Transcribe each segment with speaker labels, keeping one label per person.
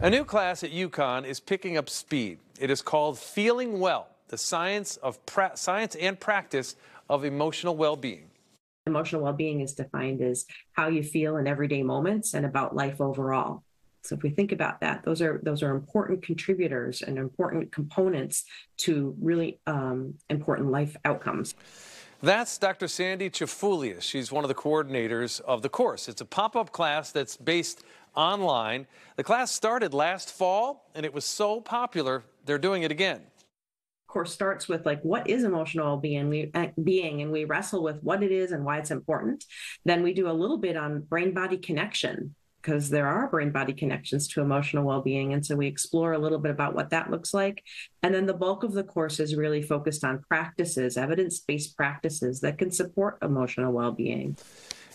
Speaker 1: A new class at UConn is picking up speed. It is called Feeling Well, the science and practice of emotional well-being.
Speaker 2: Emotional well-being is defined as how you feel in everyday moments and about life overall. So if we think about that, those are important contributors and important components to really important life outcomes.
Speaker 1: That's Dr. Sandy Chafulias. She's one of the coordinators of the course. It's a pop-up class that's based online. The class started last fall, and it was so popular, they're doing it again.
Speaker 2: Course starts with what is emotional being, and we wrestle with what it is and why it's important. Then we do a little bit on brain-body connection, because there are brain-body connections to emotional well-being, and so we explore a little bit about what that looks like. And then the bulk of the course is really focused on practices, evidence-based practices that can support emotional well-being.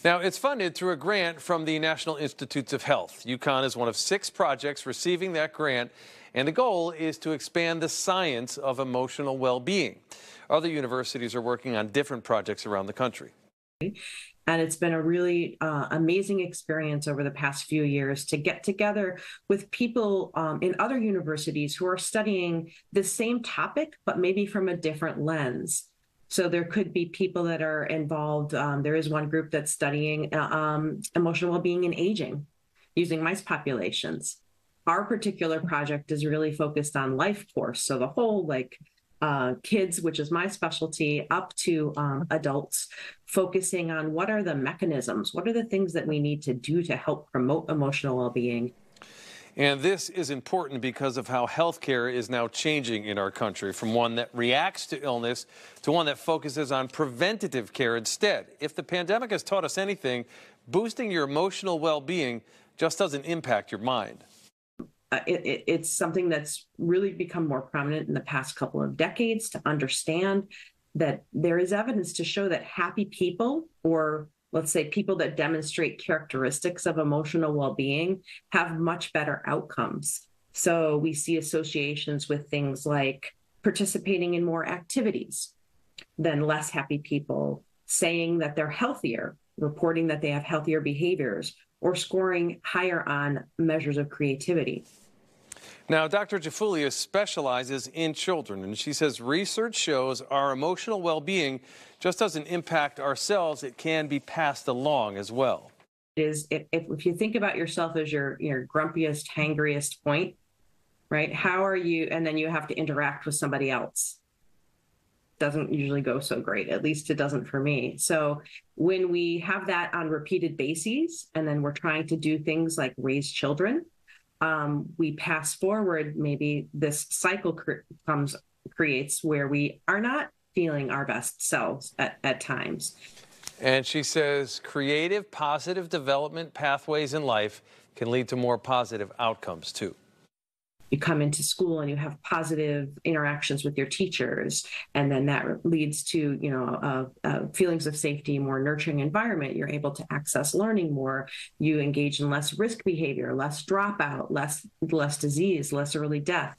Speaker 1: Now, it's funded through a grant from the National Institutes of Health. UConn is one of 6 projects receiving that grant, and the goal is to expand the science of emotional well-being. Other universities are working on different projects around the country.
Speaker 2: And it's been a really amazing experience over the past few years to get together with people in other universities who are studying the same topic, but maybe from a different lens. So there could be people that are involved. There is one group that's studying emotional well-being in aging using mice populations. Our particular project is really focused on life course. So the whole kids, which is my specialty, up to adults, focusing on what are the mechanisms, what are the things that we need to do to help promote emotional well-being.
Speaker 1: And this is important because of how healthcare is now changing in our country, from one that reacts to illness to one that focuses on preventative care instead. If the pandemic has taught us anything, boosting your emotional well-being just doesn't impact your mind.
Speaker 2: It's something that's really become more prominent in the past couple of decades, to understand that there is evidence to show that happy people, or let's say people that demonstrate characteristics of emotional well-being, have much better outcomes. So we see associations with things like participating in more activities than less happy people, saying that they're healthier, reporting that they have healthier behaviors, or scoring higher on measures of creativity.
Speaker 1: Now, Dr. Chafulias specializes in children, and she says research shows our emotional well-being just doesn't impact ourselves, it can be passed along as well.
Speaker 2: If you think about yourself as your grumpiest, hangriest point, right? How are you? And then you have to interact with somebody else. Doesn't usually go so great. At least it doesn't for me. So when we have that on repeated bases, and then we're trying to do things like raise children, we pass forward, maybe this cycle creates where we are not feeling our best selves at times.
Speaker 1: And she says creative, positive development pathways in life can lead to more positive outcomes too.
Speaker 2: You come into school and you have positive interactions with your teachers, and then that leads to feelings of safety, more nurturing environment. You're able to access learning more. You engage in less risk behavior, less dropout, less disease, less early death.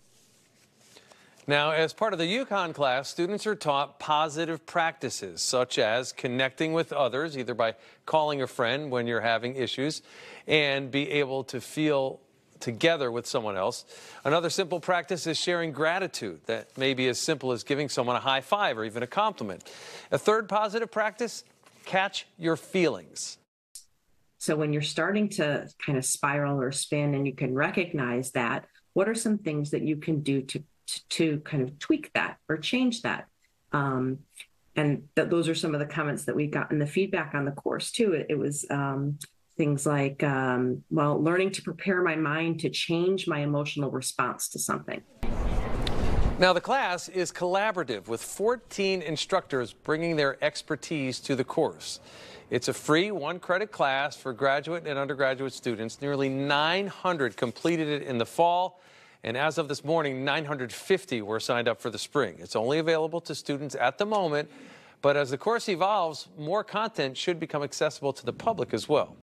Speaker 1: Now, as part of the UConn class, students are taught positive practices, such as connecting with others, either by calling a friend when you're having issues, and be able to feel together with someone else. Another simple practice is sharing gratitude. That may be as simple as giving someone a high five or even a compliment. A third positive practice, catch your feelings.
Speaker 2: So when you're starting to kind of spiral or spin and you can recognize that, what are some things that you can do to kind of tweak that or change that? And those are some of the comments that we got in the feedback on the course too. It was things like, learning to prepare my mind to change my emotional response to something.
Speaker 1: Now, the class is collaborative with 14 instructors bringing their expertise to the course. It's a free 1-credit class for graduate and undergraduate students. Nearly 900 completed it in the fall, and as of this morning, 950 were signed up for the spring. It's only available to students at the moment, but as the course evolves, more content should become accessible to the public as well.